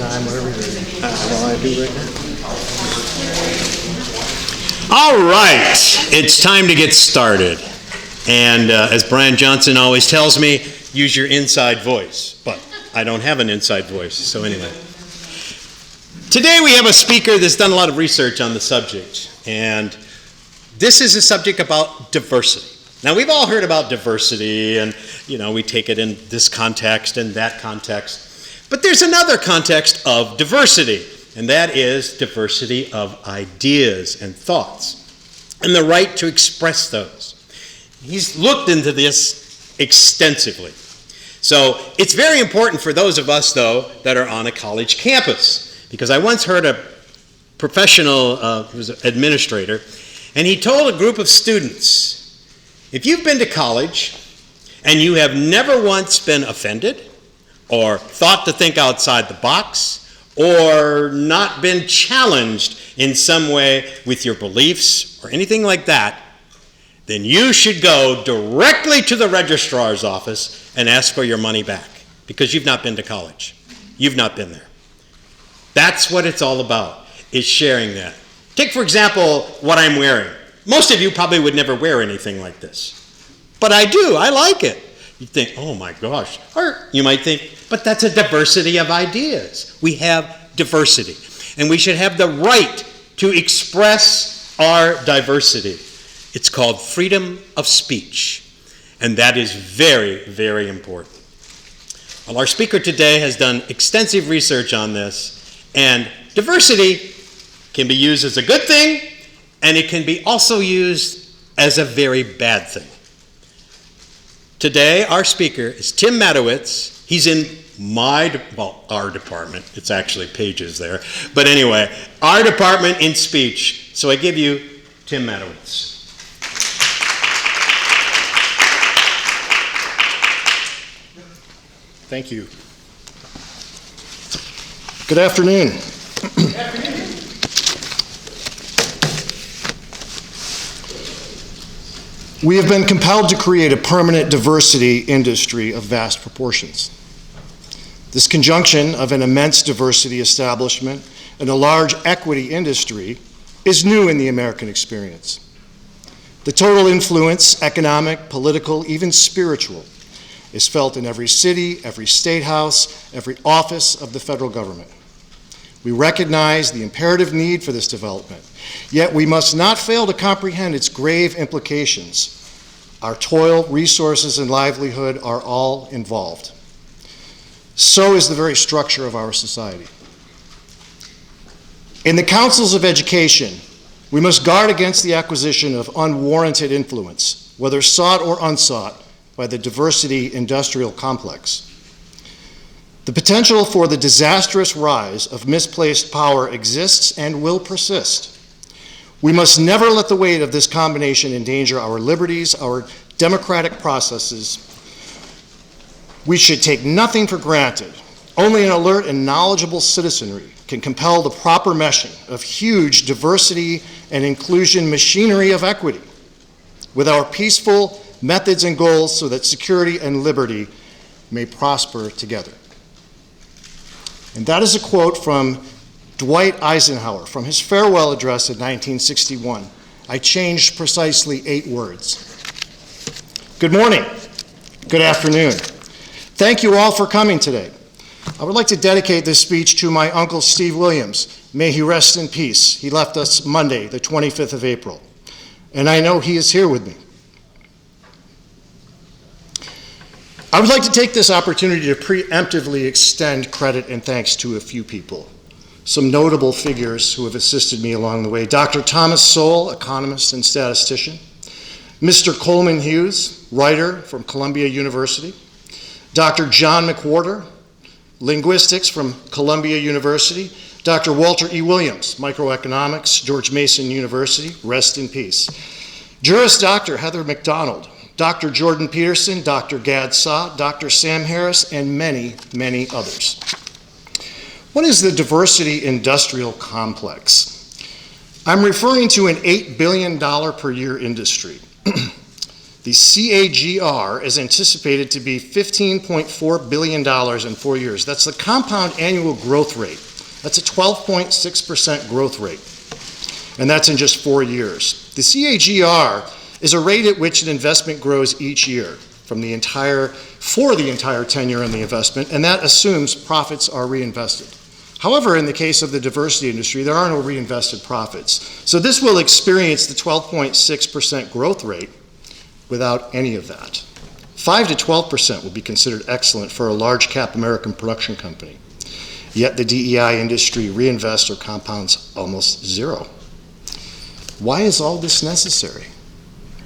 time, whatever you're ready. What I do right now. All right, it's time to get started. And as Brian Johnson always tells me, use your inside voice. But I don't have an inside voice, so anyway. Today we have a speaker that's done a lot of research on the subject. And this is a subject about diversity. Now, we've all heard about diversity, and, we take it in this context and that context. But there's another context of diversity, and that is diversity of ideas and thoughts, and the right to express those. He's looked into this extensively. So it's very important for those of us, though, that are on a college campus, because I once heard a professional who was an administrator, and he told a group of students, if you've been to college and you have never once been offended or thought to think outside the box or not been challenged in some way with your beliefs or anything like that, then you should go directly to the registrar's office and ask for your money back because you've not been to college. You've not been there. That's what it's all about, is sharing that. Take, for example, what I'm wearing. Most of you probably would never wear anything like this. But I do. I like it. You think, oh my gosh. Or you might think, but that's a diversity of ideas. We have diversity. And we should have the right to express our diversity. It's called freedom of speech. And that is very, very important. Well, our speaker today has done extensive research on this. And diversity can be used as a good thing, and it can be also used as a very bad thing. Today, our speaker is Tim Matowitz. He's in our department. It's actually pages there. But anyway, our department in speech. So I give you Tim Matowitz. Thank you. Good afternoon. Good afternoon. We have been compelled to create a permanent diversity industry of vast proportions. This conjunction of an immense diversity establishment and a large equity industry is new in the American experience. The total influence, economic, political, even spiritual, is felt in every city, every state house, every office of the federal government. We recognize the imperative need for this development, yet we must not fail to comprehend its grave implications. Our toil, resources, and livelihood are all involved. So is the very structure of our society. In the councils of education, we must guard against the acquisition of unwarranted influence, whether sought or unsought, by the diversity industrial complex. The potential for the disastrous rise of misplaced power exists and will persist. We must never let the weight of this combination endanger our liberties, our democratic processes. We should take nothing for granted. Only an alert and knowledgeable citizenry can compel the proper meshing of huge diversity and inclusion machinery of equity with our peaceful methods and goals so that security and liberty may prosper together. And that is a quote from Dwight Eisenhower from his farewell address in 1961. I changed precisely 8 words. Good morning. Good afternoon. Thank you all for coming today. I would like to dedicate this speech to my uncle Steve Williams. May he rest in peace. He left us Monday, the 25th of April. And I know he is here with me. I would like to take this opportunity to preemptively extend credit and thanks to a few people. Some notable figures who have assisted me along the way. Dr. Thomas Sowell, economist and statistician. Mr. Coleman Hughes, writer from Columbia University. Dr. John McWhorter, linguistics from Columbia University. Dr. Walter E. Williams, microeconomics, George Mason University, rest in peace. Juris Dr. Heather McDonald, Dr. Jordan Peterson, Dr. Gad Saad, Dr. Sam Harris, and many, many others. What is the diversity industrial complex? I'm referring to an $8 billion per year industry. The CAGR is anticipated to be $15.4 billion in 4 years. That's the compound annual growth rate. That's a 12.6% growth rate. And that's in just 4 years. The CAGR is a rate at which an investment grows each year for the entire tenure in the investment, and that assumes profits are reinvested. However, in the case of the diversity industry, there are no reinvested profits. So this will experience the 12.6% growth rate without any of that. 5 to 12% would be considered excellent for a large cap American production company. Yet the DEI industry reinvests or compounds almost zero. Why is all this necessary?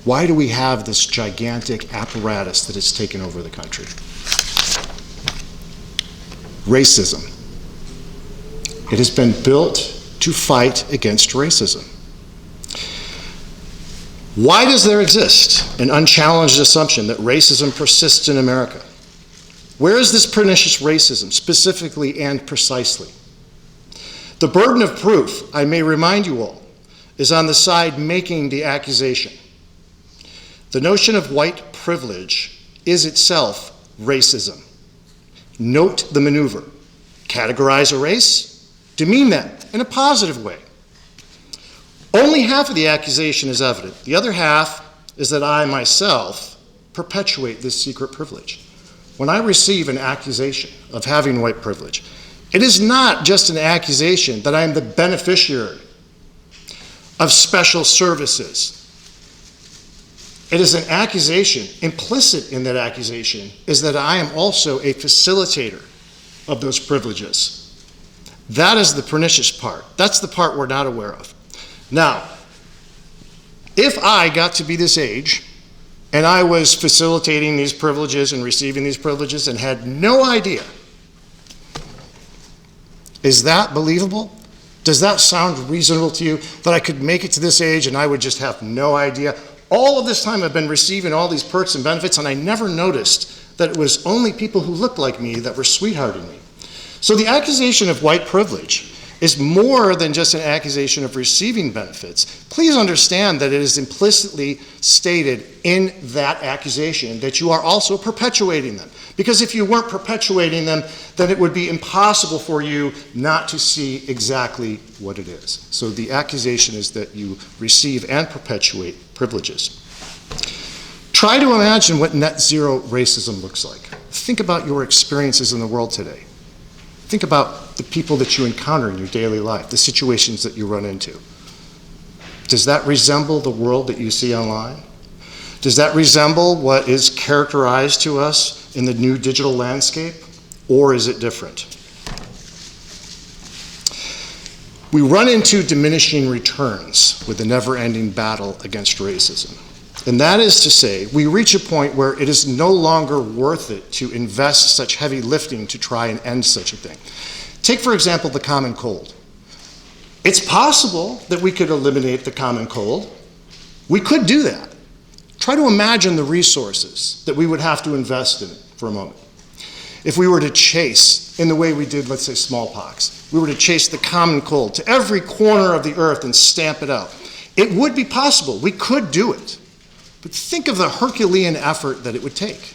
Why do we have this gigantic apparatus that has taken over the country? Racism. It has been built to fight against racism. Why does there exist an unchallenged assumption that racism persists in America? Where is this pernicious racism, specifically and precisely? The burden of proof, I may remind you all, is on the side making the accusation. The notion of white privilege is itself racism. Note the maneuver. Categorize a race, demean them in a positive way. Only half of the accusation is evident. The other half is that I myself perpetuate this secret privilege. When I receive an accusation of having white privilege, it is not just an accusation that I am the beneficiary of special services. It is an accusation. Implicit in that accusation is that I am also a facilitator of those privileges. That is the pernicious part. That's the part we're not aware of. Now, if I got to be this age and I was facilitating these privileges and receiving these privileges and had no idea, is that believable? Does that sound reasonable to you, that I could make it to this age and I would just have no idea? All of this time I've been receiving all these perks and benefits, and I never noticed that it was only people who looked like me that were sweethearting me. So the accusation of white privilege is more than just an accusation of receiving benefits. Please understand that it is implicitly stated in that accusation that you are also perpetuating them. Because if you weren't perpetuating them, then it would be impossible for you not to see exactly what it is. So the accusation is that you receive and perpetuate privileges. Try to imagine what net zero racism looks like. Think about your experiences in the world today. Think about the people that you encounter in your daily life, the situations that you run into. Does that resemble the world that you see online? Does that resemble what is characterized to us in the new digital landscape, or is it different? We run into diminishing returns with the never-ending battle against racism. And that is to say, we reach a point where it is no longer worth it to invest such heavy lifting to try and end such a thing. Take, for example, the common cold. It's possible that we could eliminate the common cold. We could do that. Try to imagine the resources that we would have to invest in it for a moment. If we were to chase, in the way we did, let's say, smallpox, we were to chase the common cold to every corner of the earth and stamp it out. It would be possible. We could do it. But think of the Herculean effort that it would take.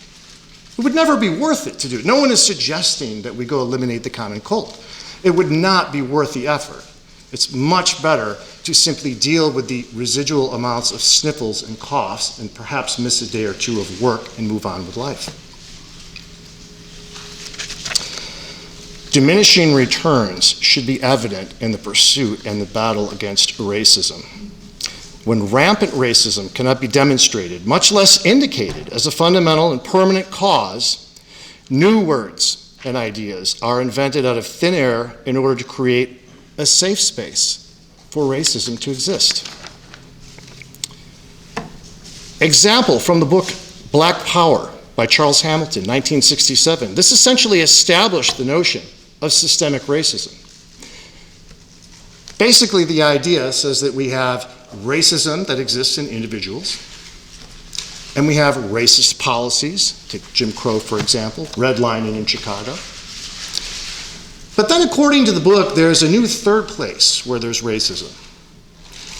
It would never be worth it to do it. No one is suggesting that we go eliminate the common cold. It would not be worth the effort. It's much better to simply deal with the residual amounts of sniffles and coughs and perhaps miss a day or two of work and move on with life. Diminishing returns should be evident in the pursuit and the battle against racism. When rampant racism cannot be demonstrated, much less indicated as a fundamental and permanent cause, new words and ideas are invented out of thin air in order to create a safe space for racism to exist. Example from the book Black Power by Charles Hamilton, 1967. This essentially established the notion of systemic racism. Basically, the idea says that we have racism that exists in individuals, and we have racist policies, take Jim Crow, for example, redlining in Chicago. But then, according to the book, there's a new third place where there's racism.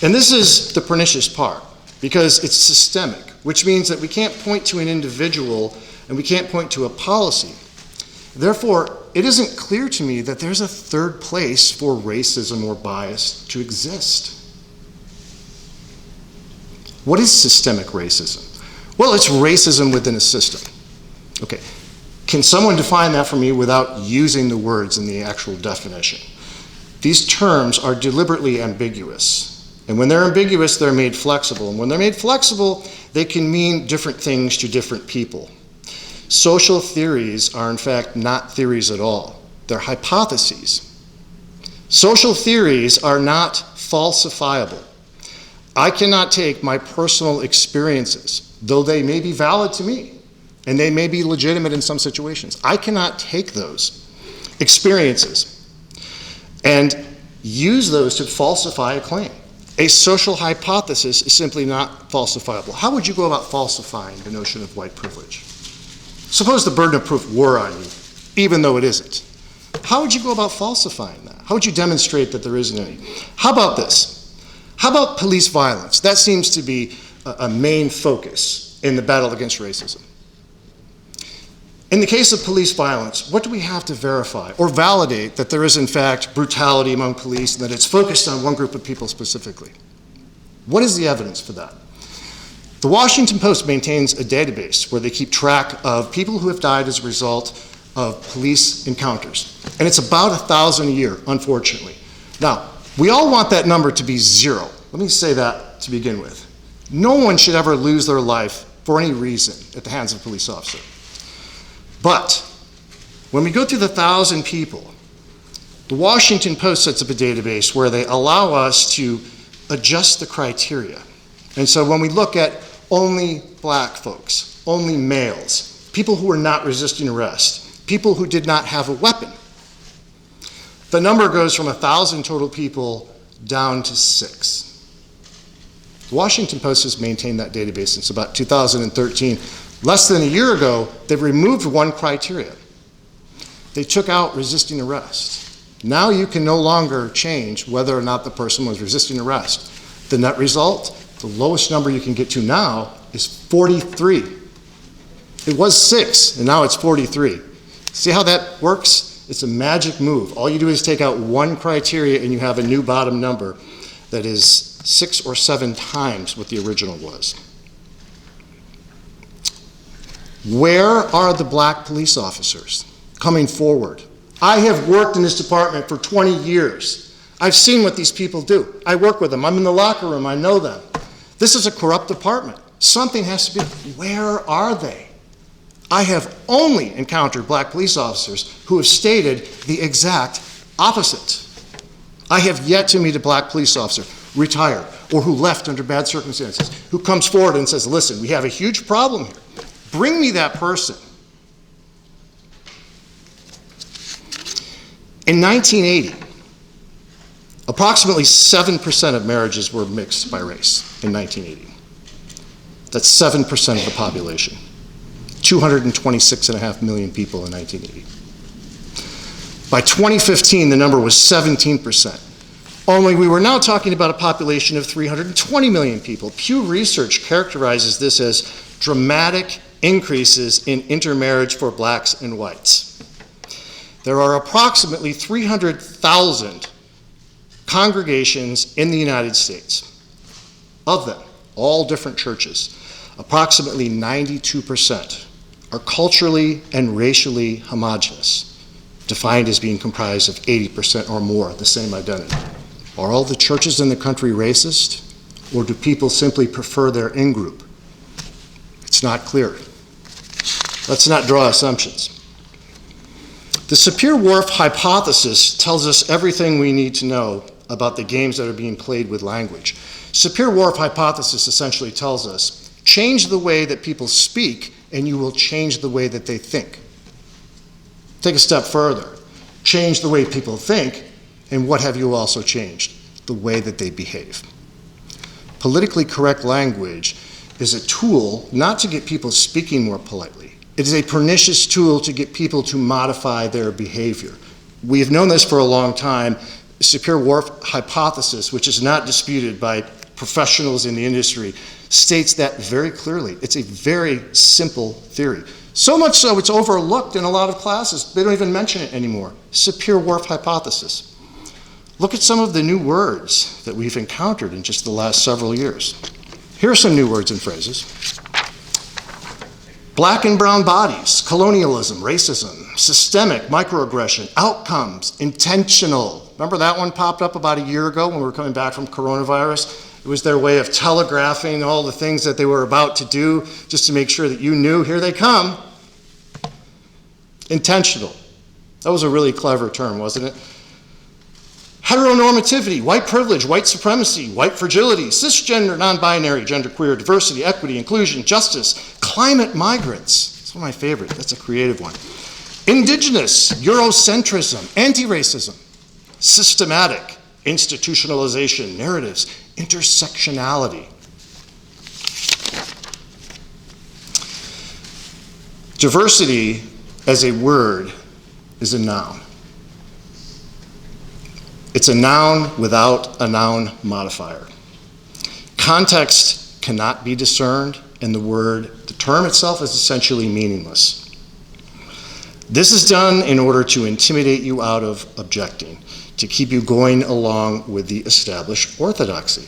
And this is the pernicious part. because it's systemic, which means that we can't point to an individual and we can't point to a policy. Therefore, it isn't clear to me that there's a third place for racism or bias to exist. What is systemic racism? Well, it's racism within a system. Okay, can someone define that for me without using the words in the actual definition? These terms are deliberately ambiguous. And when they're ambiguous, they're made flexible. And when they're made flexible, they can mean different things to different people. Social theories are, in fact, not theories at all. They're hypotheses. Social theories are not falsifiable. I cannot take my personal experiences, though they may be valid to me, and they may be legitimate in some situations. I cannot take those experiences and use those to falsify a claim. A social hypothesis is simply not falsifiable. How would you go about falsifying the notion of white privilege? Suppose the burden of proof were on you, even though it isn't. How would you go about falsifying that? How would you demonstrate that there isn't any? How about this? How about police violence? That seems to be a main focus in the battle against racism. In the case of police violence, what do we have to verify or validate that there is in fact brutality among police and that it's focused on one group of people specifically? What is the evidence for that? The Washington Post maintains a database where they keep track of people who have died as a result of police encounters. And it's about 1,000 a year, unfortunately. Now, we all want that number to be zero. Let me say that to begin with. No one should ever lose their life for any reason at the hands of a police officer. But when we go through the 1,000 people, the Washington Post sets up a database where they allow us to adjust the criteria. And so when we look at only black folks, only males, people who were not resisting arrest, people who did not have a weapon, the number goes from 1,000 total people down to 6. The Washington Post has maintained that database since about 2013. Less than a year ago, they removed one criteria. They took out resisting arrest. Now you can no longer change whether or not the person was resisting arrest. The net result, the lowest number you can get to now is 43. It was 6, and now it's 43. See how that works? It's a magic move. All you do is take out one criteria and you have a new bottom number that is 6 or 7 times what the original was. Where are the black police officers coming forward? I have worked in this department for 20 years. I've seen what these people do. I work with them. I'm in the locker room. I know them. This is a corrupt department. Something has to be. Where are they? I have only encountered black police officers who have stated the exact opposite. I have yet to meet a black police officer, retired, or who left under bad circumstances, who comes forward and says, listen, we have a huge problem here. Bring me that person. In 1980, approximately 7% of marriages were mixed by race in 1980. That's 7% of the population. 226.5 million people in 1980. By 2015, the number was 17%. Only we were now talking about a population of 320 million people. Pew Research characterizes this as dramatic increases in intermarriage for blacks and whites. There are approximately 300,000 congregations in the United States. Of them, all different churches, approximately 92% are culturally and racially homogenous, defined as being comprised of 80% or more of the same identity. Are all the churches in the country racist, or do people simply prefer their in-group? It's not clear. Let's not draw assumptions. The Sapir-Whorf hypothesis tells us everything we need to know about the games that are being played with language. Sapir-Whorf hypothesis essentially tells us, change the way that people speak and you will change the way that they think. Take a step further. Change the way people think, and what have you also changed? The way that they behave. Politically correct language is a tool not to get people speaking more politely. It is a pernicious tool to get people to modify their behavior. We have known this for a long time. The Sapir-Whorf hypothesis, which is not disputed by professionals in the industry, states that very clearly. It's a very simple theory. So much so it's overlooked in a lot of classes. They don't even mention it anymore. Sapir-Whorf hypothesis. Look at some of the new words that we've encountered in just the last several years. Here are some new words and phrases. Black and brown bodies, colonialism, racism, systemic microaggression, outcomes, intentional. Remember that one popped up about a year ago when we were coming back from coronavirus? It was their way of telegraphing all the things that they were about to do just to make sure that you knew, here they come. Intentional. That was a really clever term, wasn't it? Heteronormativity, white privilege, white supremacy, white fragility, cisgender, non-binary, genderqueer, diversity, equity, inclusion, justice, climate migrants. That's one of my favorite. That's a creative one. Indigenous, Eurocentrism, anti-racism, systematic, institutionalization, narratives, intersectionality. Diversity as a word is a noun. It's a noun without a noun modifier. Context cannot be discerned, and the term itself is essentially meaningless. This is done in order to intimidate you out of objecting, to keep you going along with the established orthodoxy,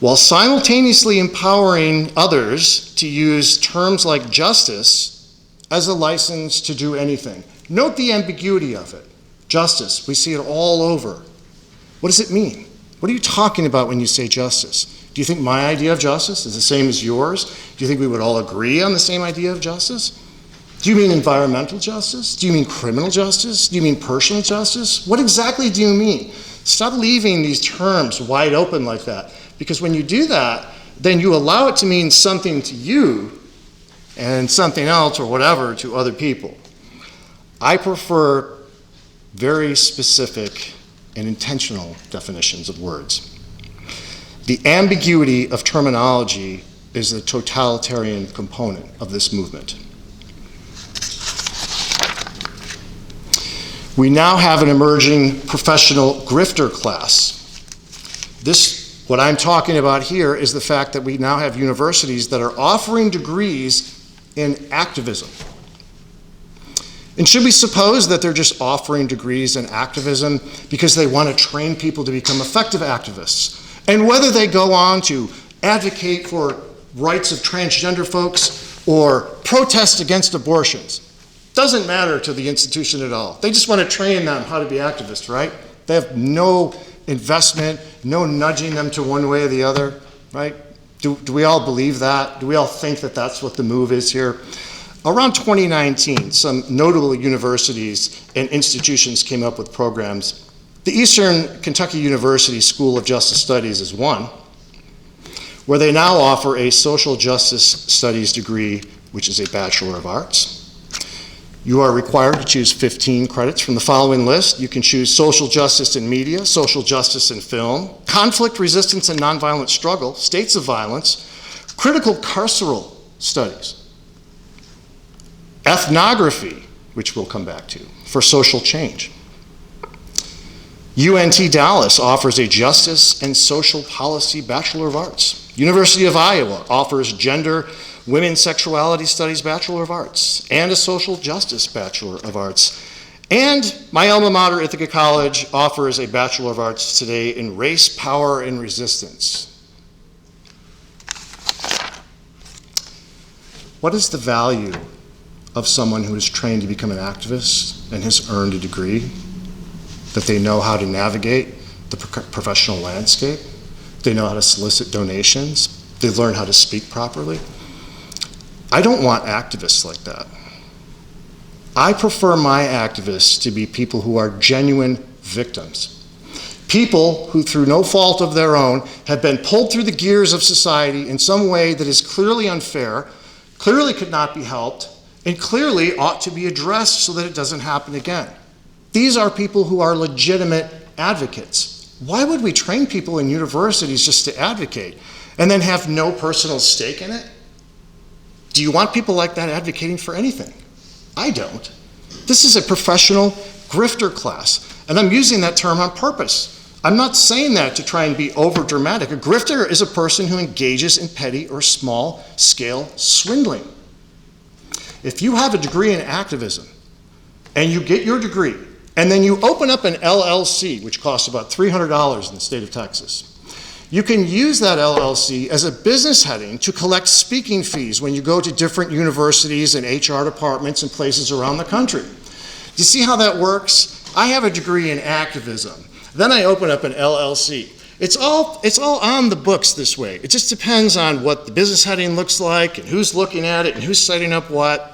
while simultaneously empowering others to use terms like justice as a license to do anything. Note the ambiguity of it. Justice, we see it all over. What does it mean? What are you talking about when you say justice? Do you think my idea of justice is the same as yours? Do you think we would all agree on the same idea of justice? Do you mean environmental justice? Do you mean criminal justice? Do you mean personal justice? What exactly do you mean? Stop leaving these terms wide open like that, because when you do that, then you allow it to mean something to you and something else or whatever to other people. I prefer very specific and intentional definitions of words. The ambiguity of terminology is the totalitarian component of this movement. We now have an emerging professional grifter class. What I'm talking about here is the fact that we now have universities that are offering degrees in activism. And should we suppose that they're just offering degrees in activism because they want to train people to become effective activists? And whether they go on to advocate for rights of transgender folks or protest against abortions, doesn't matter to the institution at all. They just want to train them how to be activists, right? They have no investment, no nudging them to one way or the other, right? Do we all believe that? Do we all think that that's what the move is here? Around 2019, some notable universities and institutions came up with programs. The Eastern Kentucky University School of Justice Studies is one, where they now offer a social justice studies degree, which is a Bachelor of Arts. You are required to choose 15 credits from the following list. You can choose social justice in media, social justice in film, conflict, resistance, and nonviolent struggle, states of violence, critical carceral studies, ethnography, which we'll come back to, for social change. UNT Dallas offers a Justice and Social Policy Bachelor of Arts. University of Iowa offers Gender, Women's Sexuality Studies Bachelor of Arts and a Social Justice Bachelor of Arts. And my alma mater, Ithaca College, offers a Bachelor of Arts today in Race, Power, and Resistance. What is the value of someone who is trained to become an activist and has earned a degree, that they know how to navigate the professional landscape, they know how to solicit donations, they learn how to speak properly? I don't want activists like that. I prefer my activists to be people who are genuine victims. People who, through no fault of their own, have been pulled through the gears of society in some way that is clearly unfair, clearly could not be helped, and clearly ought to be addressed so that it doesn't happen again. These are people who are legitimate advocates. Why would we train people in universities just to advocate and then have no personal stake in it? Do you want people like that advocating for anything? I don't. This is a professional grifter class, and I'm using that term on purpose. I'm not saying that to try and be over dramatic. A grifter is a person who engages in petty or small scale swindling. If you have a degree in activism and you get your degree and then you open up an LLC, which costs about $300 in the state of Texas, you can use that LLC as a business heading to collect speaking fees when you go to different universities and HR departments and places around the country. Do you see how that works? I have a degree in activism. Then I open up an LLC. It's all on the books this way. It just depends on what the business heading looks like and who's looking at it and who's setting up what.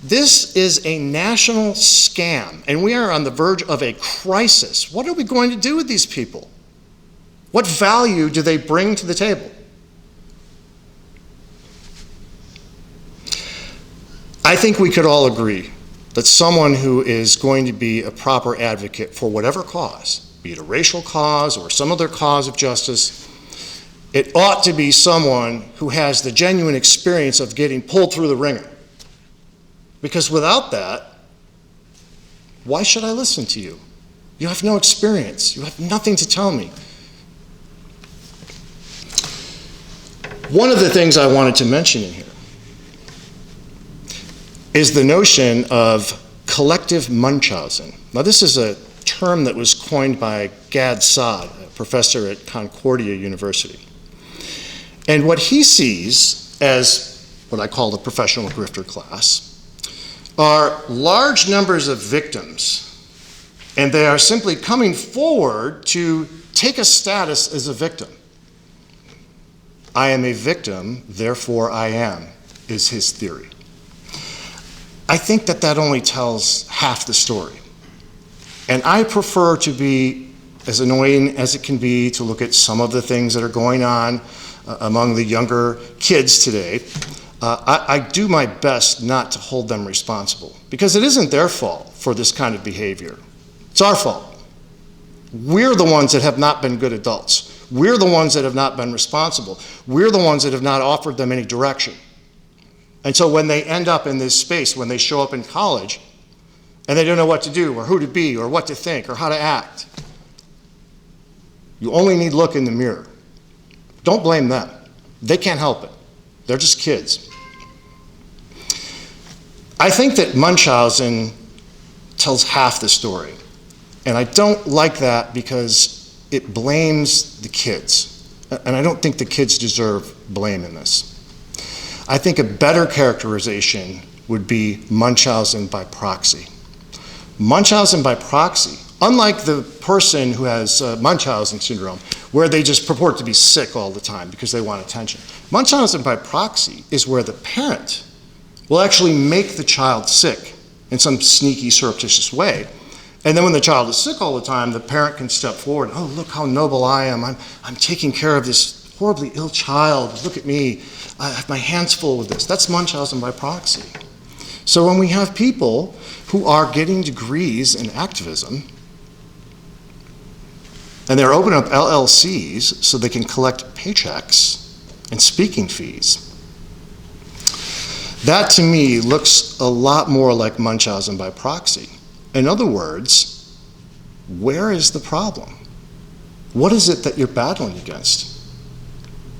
This is a national scam, and we are on the verge of a crisis. What are we going to do with these people? What value do they bring to the table? I think we could all agree that someone who is going to be a proper advocate for whatever cause, be it a racial cause or some other cause of justice, it ought to be someone who has the genuine experience of getting pulled through the ringer. Because without that, why should I listen to you? You have no experience. You have nothing to tell me. One of the things I wanted to mention in here is the notion of collective Munchausen. Now, this is a term that was coined by Gad Saad, a professor at Concordia University. And what he sees as what I call the professional grifter class are large numbers of victims, and they are simply coming forward to take a status as a victim. I am a victim, therefore I am, is his theory. I think that that only tells half the story. And I prefer to be as annoying as it can be to look at some of the things that are going on among the younger kids today. I do my best not to hold them responsible, because it isn't their fault for this kind of behavior. It's our fault. We're the ones that have not been good adults. We're the ones that have not been responsible. We're the ones that have not offered them any direction. And so when they end up in this space, when they show up in college, and they don't know what to do or who to be or what to think or how to act, you only need look in the mirror. Don't blame them. They can't help it. They're just kids. I think that Munchausen tells half the story. And I don't like that because it blames the kids. And I don't think the kids deserve blame in this. I think a better characterization would be Munchausen by proxy. Munchausen by proxy, unlike the person who has Munchausen syndrome, where they just purport to be sick all the time because they want attention. Munchausen by proxy is where the parent will actually make the child sick in some sneaky, surreptitious way. And then when the child is sick all the time, the parent can step forward. Oh, look how noble I am. I'm taking care of this horribly ill child. Look at me. I have my hands full with this. That's Munchausen by proxy. So when we have people who are getting degrees in activism, and they're opening up LLCs so they can collect paychecks and speaking fees, that to me looks a lot more like Munchausen by proxy. In other words, where is the problem? What is it that you're battling against?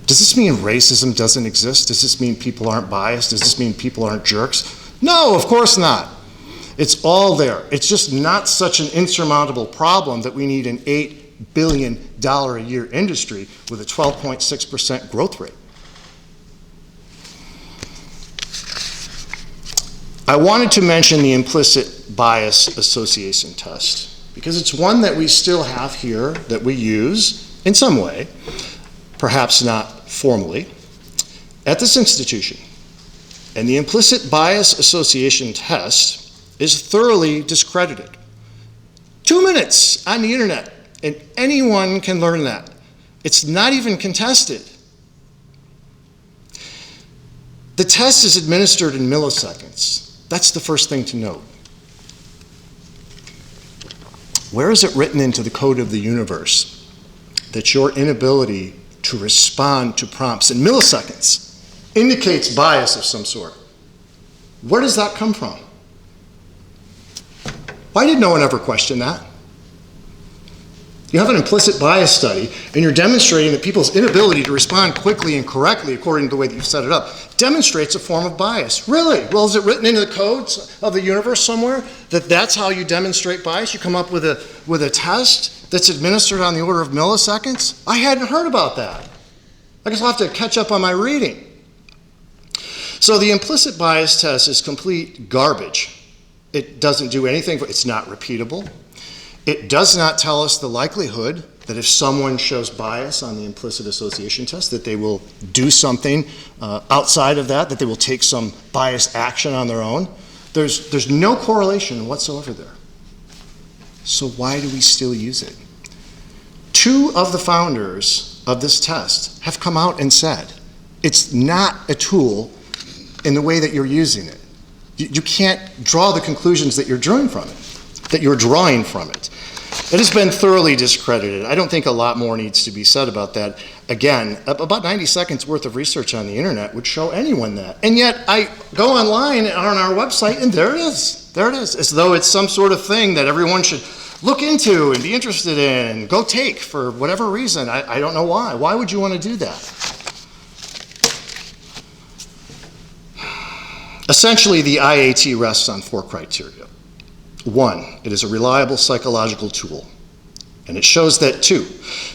Does this mean racism doesn't exist? Does this mean people aren't biased? Does this mean people aren't jerks? No, of course not. It's all there. It's just not such an insurmountable problem that we need an $8 billion a year industry with a 12.6% growth rate. I wanted to mention the implicit bias association test because it's one that we still have here that we use in some way, perhaps not formally, at this institution. And the implicit bias association test is thoroughly discredited. 2 minutes on the internet, and anyone can learn that. It's not even contested. The test is administered in milliseconds. That's the first thing to note. Where is it written into the code of the universe that your inability to respond to prompts in milliseconds indicates bias of some sort? Where does that come from? Why did no one ever question that? You have an implicit bias study, and you're demonstrating that people's inability to respond quickly and correctly according to the way that you've set it up demonstrates a form of bias. Really? Well, is it written into the codes of the universe somewhere that that's how you demonstrate bias? You come up with a test that's administered on the order of milliseconds? I hadn't heard about that. I guess I'll have to catch up on my reading. So the implicit bias test is complete garbage. It doesn't do anything. It's not repeatable. It does not tell us the likelihood that if someone shows bias on the implicit association test, that they will do something outside of that they will take some bias action on their own. There's no correlation whatsoever there. So why do we still use it? 2 of the founders of this test have come out and said, it's not a tool in the way that you're using it. You can't draw the conclusions that you're drawing from it. It has been thoroughly discredited. I don't think a lot more needs to be said about that. Again, about 90 seconds worth of research on the internet would show anyone that. And yet I go online on our website and there it is. There it is, as though it's some sort of thing that everyone should look into and be interested in and go take for whatever reason. I don't know why. Why would you want to do that? Essentially, the IAT rests on 4 criteria. 1, it is a reliable psychological tool. And it shows that 2,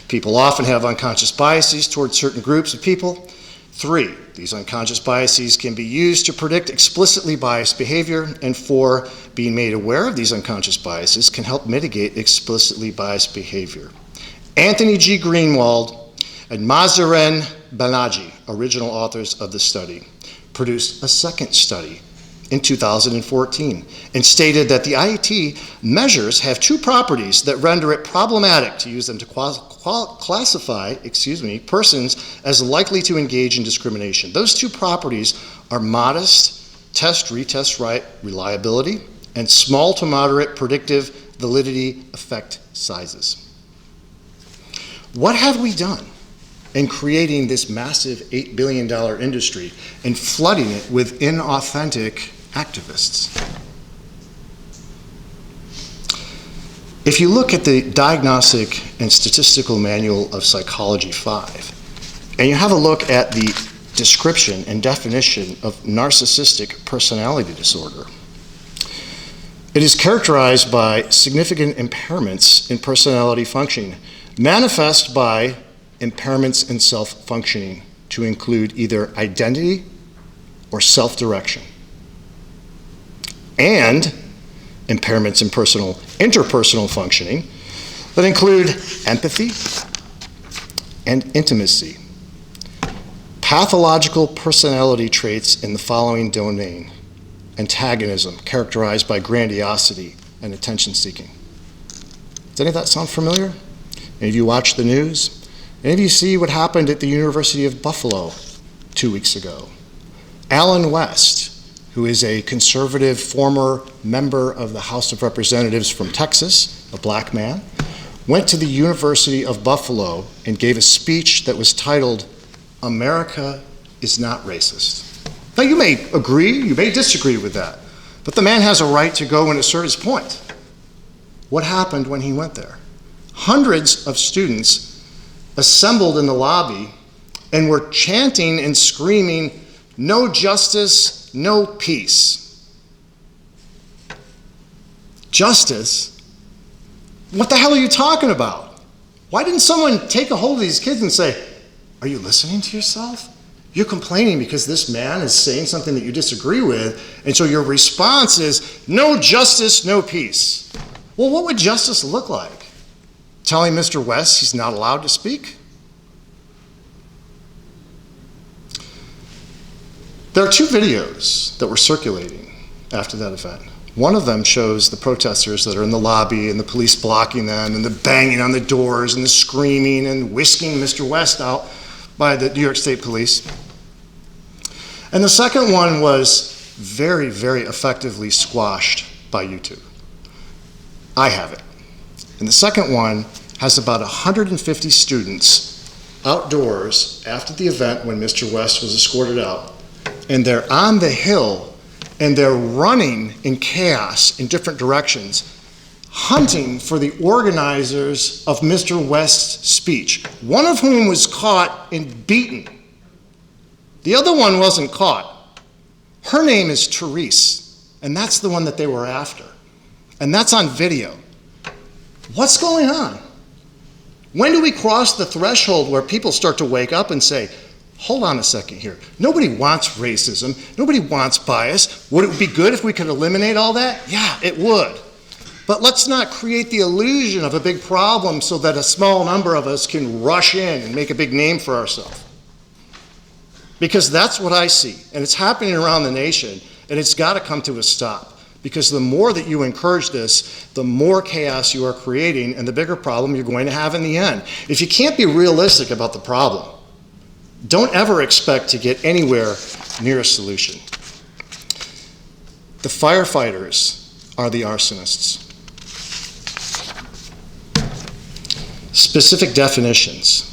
people often have unconscious biases towards certain groups of people. 3, these unconscious biases can be used to predict explicitly biased behavior. And 4, being made aware of these unconscious biases can help mitigate explicitly biased behavior. Anthony G. Greenwald and Mazaren Banaji, original authors of the study, produced a second study in 2014 and stated that the IAT measures have 2 properties that render it problematic to use them to classify persons as likely to engage in discrimination. Those 2 properties are modest test-retest right reliability and small to moderate predictive validity effect sizes. What have we done in creating this massive $8 billion industry and flooding it with inauthentic activists? If you look at the Diagnostic and Statistical Manual of Psychology 5, and you have a look at the description and definition of narcissistic personality disorder, it is characterized by significant impairments in personality functioning, manifest by impairments in self-functioning to include either identity or self-direction, and impairments in interpersonal functioning that include empathy and intimacy. Pathological personality traits in the following domain: antagonism, characterized by grandiosity and attention-seeking. Does any of that sound familiar? Any of you watch the news? Any of you see what happened at the University of Buffalo 2 weeks ago? Alan West, who is a conservative former member of the House of Representatives from Texas, a black man, went to the University of Buffalo and gave a speech that was titled, "America is not racist." Now you may agree, you may disagree with that, but the man has a right to go and assert his point. What happened when he went there? Hundreds of students assembled in the lobby and were chanting and screaming, "No justice, no peace." Justice? What the hell are you talking about? Why didn't someone take a hold of these kids and say, "Are you listening to yourself? You're complaining because this man is saying something that you disagree with, and so your response is, no justice, no peace." Well, what would justice look like? Telling Mr. West he's not allowed to speak? There are 2 videos that were circulating after that event. One of them shows the protesters that are in the lobby and the police blocking them and the banging on the doors and the screaming and whisking Mr. West out by the New York State Police. And the second one was very, very effectively squashed by YouTube. I have it. And the second one has about 150 students outdoors after the event when Mr. West was escorted out. And they're on the hill and they're running in chaos in different directions, hunting for the organizers of Mr. West's speech, one of whom was caught and beaten. The other one wasn't caught. Her name is Therese, and that's the one that they were after. And that's on video. What's going on? When do we cross the threshold where people start to wake up and say, hold on a second here. Nobody wants racism. Nobody wants bias. Would it be good if we could eliminate all that? Yeah, it would. But let's not create the illusion of a big problem so that a small number of us can rush in and make a big name for ourselves. Because that's what I see, and it's happening around the nation, and it's got to come to a stop. Because the more that you encourage this, the more chaos you are creating, and the bigger problem you're going to have in the end. If you can't be realistic about the problem, don't ever expect to get anywhere near a solution. The firefighters are the arsonists. Specific definitions.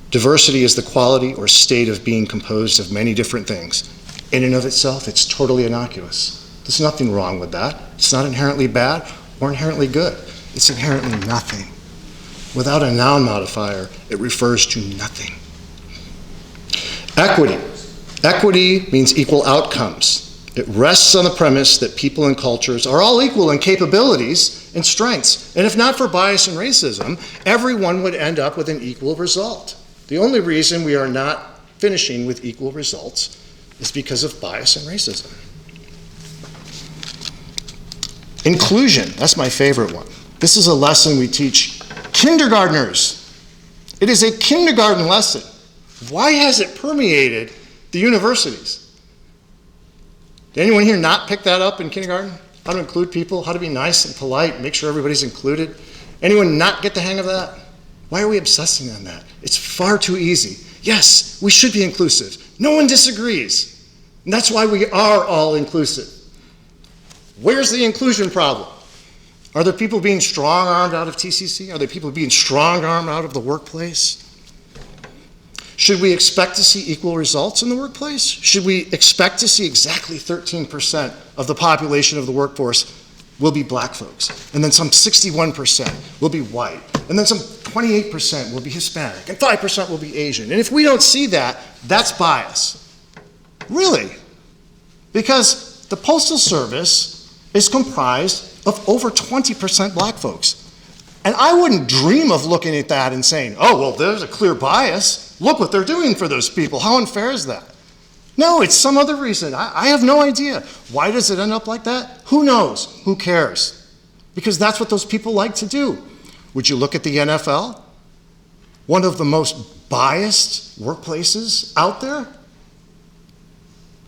Diversity is the quality or state of being composed of many different things. In and of itself, it's totally innocuous. There's nothing wrong with that. It's not inherently bad or inherently good. It's inherently nothing. Without a noun modifier, it refers to nothing. Equity. Equity means equal outcomes. It rests on the premise that people and cultures are all equal in capabilities and strengths. And if not for bias and racism, everyone would end up with an equal result. The only reason we are not finishing with equal results is because of bias and racism. Inclusion, that's my favorite one. This is a lesson we teach kindergartners. It is a kindergarten lesson. Why has it permeated the universities? Did anyone here not pick that up in kindergarten? How to include people, how to be nice and polite, make sure everybody's included? Anyone not get the hang of that? Why are we obsessing on that? It's far too easy. Yes, we should be inclusive. No one disagrees. And that's why we are all inclusive. Where's the inclusion problem? Are there people being strong-armed out of TCC? Are there people being strong-armed out of the workplace? Should we expect to see equal results in the workplace? Should we expect to see exactly 13% of the population of the workforce will be black folks, and then some 61% will be white, and then some 28% will be Hispanic, and 5% will be Asian? And if we don't see that, that's bias. Really? Because the Postal Service is comprised of over 20% black folks. And I wouldn't dream of looking at that and saying, oh, well, there's a clear bias. Look what they're doing for those people. How unfair is that? No, it's some other reason. I have no idea. Why does it end up like that? Who knows? Who cares? Because that's what those people like to do. Would you look at the NFL? One of the most biased workplaces out there?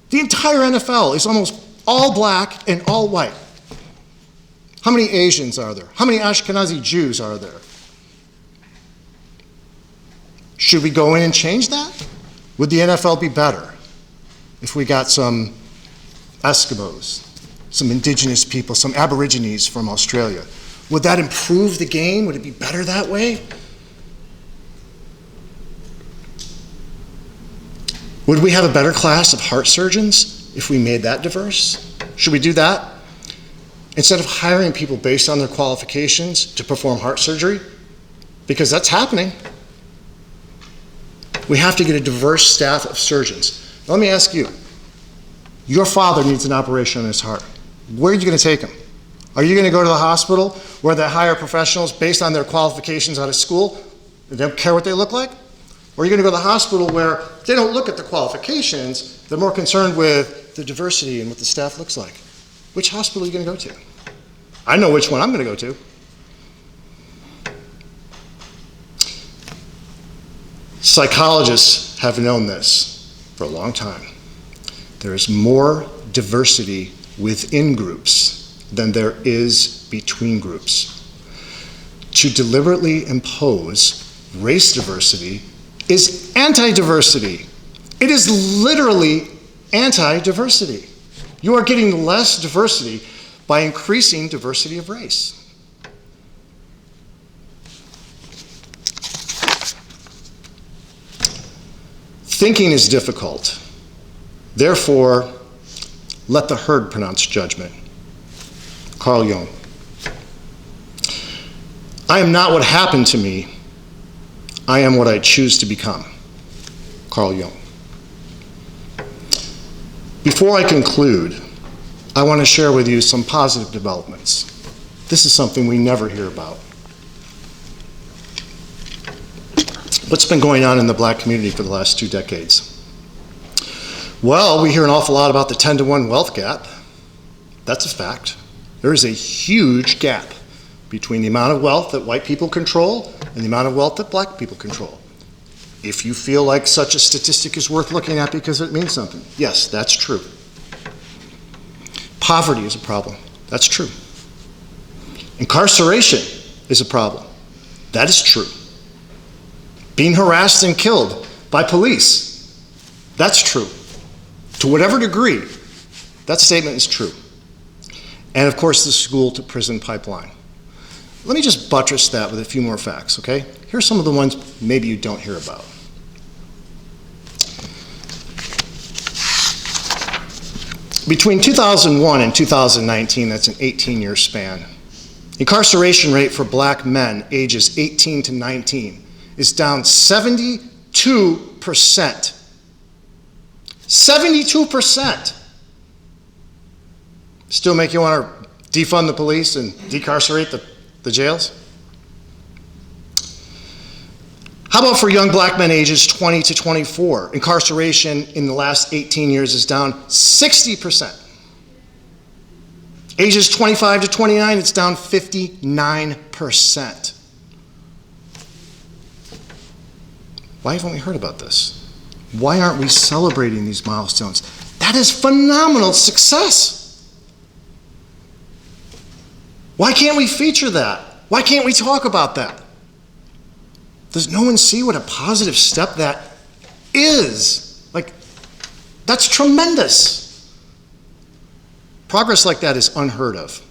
The entire NFL is almost all black and all white. How many Asians are there? How many Ashkenazi Jews are there? Should we go in and change that? Would the NFL be better if we got some Eskimos, some indigenous people, some Aborigines from Australia? Would that improve the game? Would it be better that way? Would we have a better class of heart surgeons if we made that diverse? Should we do that? Instead of hiring people based on their qualifications to perform heart surgery? Because that's happening. We have to get a diverse staff of surgeons. Let me ask you, your father needs an operation on his heart. Where are you going to take him? Are you going to go to the hospital where they hire professionals based on their qualifications out of school? They don't care what they look like? Or are you going to go to the hospital where they don't look at the qualifications, they're more concerned with the diversity and what the staff looks like? Which hospital are you going to go to? I know which one I'm going to go to. Psychologists have known this for a long time. There is more diversity within groups than there is between groups. To deliberately impose race diversity is anti-diversity. It is literally anti-diversity. You are getting less diversity by increasing diversity of race. Thinking is difficult. Therefore, let the herd pronounce judgment. Carl Jung. I am not what happened to me. I am what I choose to become. Carl Jung. Before I conclude, I want to share with you some positive developments. This is something we never hear about. What's been going on in the black community for the last 2 decades? Well, we hear an awful lot about the 10-to-1 wealth gap. That's a fact. There is a huge gap between the amount of wealth that white people control and the amount of wealth that black people control. If you feel like such a statistic is worth looking at because it means something, yes, that's true. Poverty is a problem. That's true. Incarceration is a problem. That is true. Being harassed and killed by police, that's true. To whatever degree, that statement is true. And of course, the school-to-prison pipeline. Let me just buttress that with a few more facts, okay? Here's some of the ones maybe you don't hear about. Between 2001 and 2019, that's an 18-year span, incarceration rate for black men ages 18 to 19 is down 72%. 72%. Still make you want to defund the police and decarcerate the jails? How about for young black men ages 20 to 24? Incarceration in the last 18 years is down 60%. Ages 25 to 29, it's down 59%. Why haven't we heard about this? Why aren't we celebrating these milestones? That is phenomenal success. Why can't we feature that? Why can't we talk about that? Does no one see what a positive step that is? Like, that's tremendous. Progress like that is unheard of.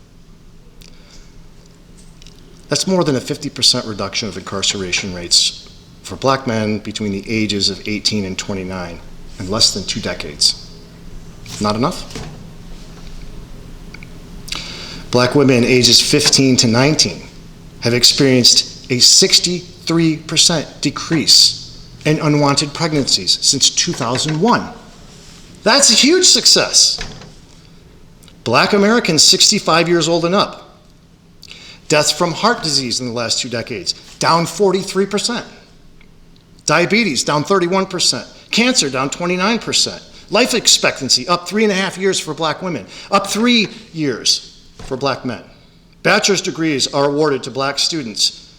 That's more than a 50% reduction of incarceration rates for black men between the ages of 18 and 29 in less than 2 decades. Not enough? Black women ages 15 to 19 have experienced a 63% decrease in unwanted pregnancies since 2001. That's a huge success. Black Americans 65 years old and up. Deaths from heart disease in the last 2 decades, down 43%. Diabetes, down 31%. Cancer, down 29%. Life expectancy, up 3.5 years for black women, up 3 years for black men. Bachelor's degrees are awarded to black students.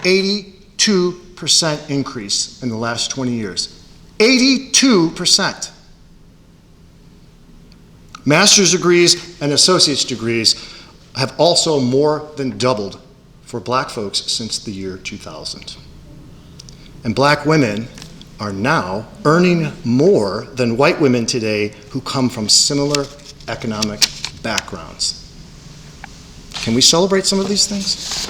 82% increase in the last 20 years. 82%. Master's degrees and associate's degrees have also more than doubled for black folks since the year 2000. And black women are now earning more than white women today who come from similar economic backgrounds. Can we celebrate some of these things?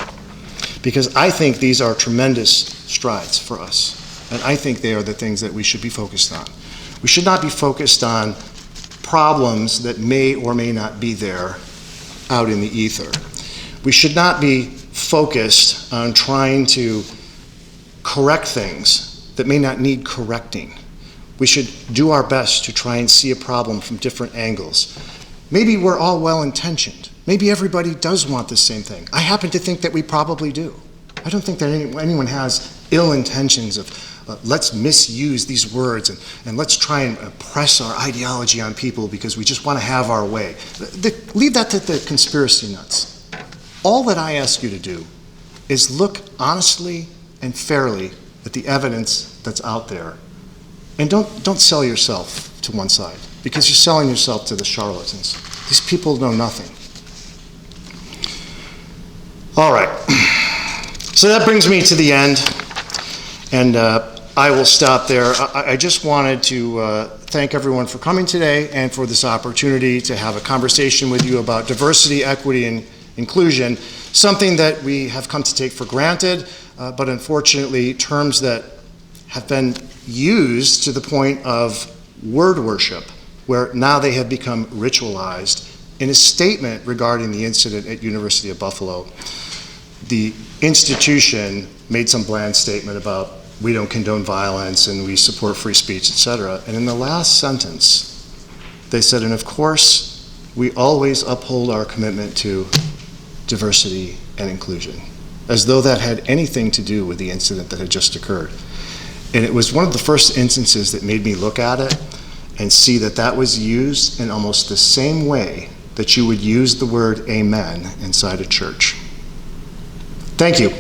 Because I think these are tremendous strides for us. And I think they are the things that we should be focused on. We should not be focused on problems that may or may not be there out in the ether. We should not be focused on trying to correct things that may not need correcting. We should do our best to try and see a problem from different angles. Maybe we're all well-intentioned. Maybe everybody does want the same thing. I happen to think that we probably do. I don't think that anyone has ill intentions of let's misuse these words and let's try and press our ideology on people because we just want to have our way. Leave that to the conspiracy nuts. All that I ask you to do is look honestly and fairly at the evidence that's out there. And don't sell yourself to one side, because you're selling yourself to the charlatans. These people know nothing. All right. So that brings me to the end, and I will stop there. I just wanted to thank everyone for coming today and for this opportunity to have a conversation with you about diversity, equity, and inclusion, something that we have come to take for granted, but unfortunately terms that have been used to the point of word worship, where now they have become ritualized in a statement regarding the incident at University of Buffalo. the institution made some bland statement about we don't condone violence and we support free speech, etc. And in the last sentence, they said, and of course, we always uphold our commitment to diversity and inclusion, as though that had anything to do with the incident that had just occurred. And it was one of the first instances that made me look at it and see that that was used in almost the same way that you would use the word amen inside a church. Thank you.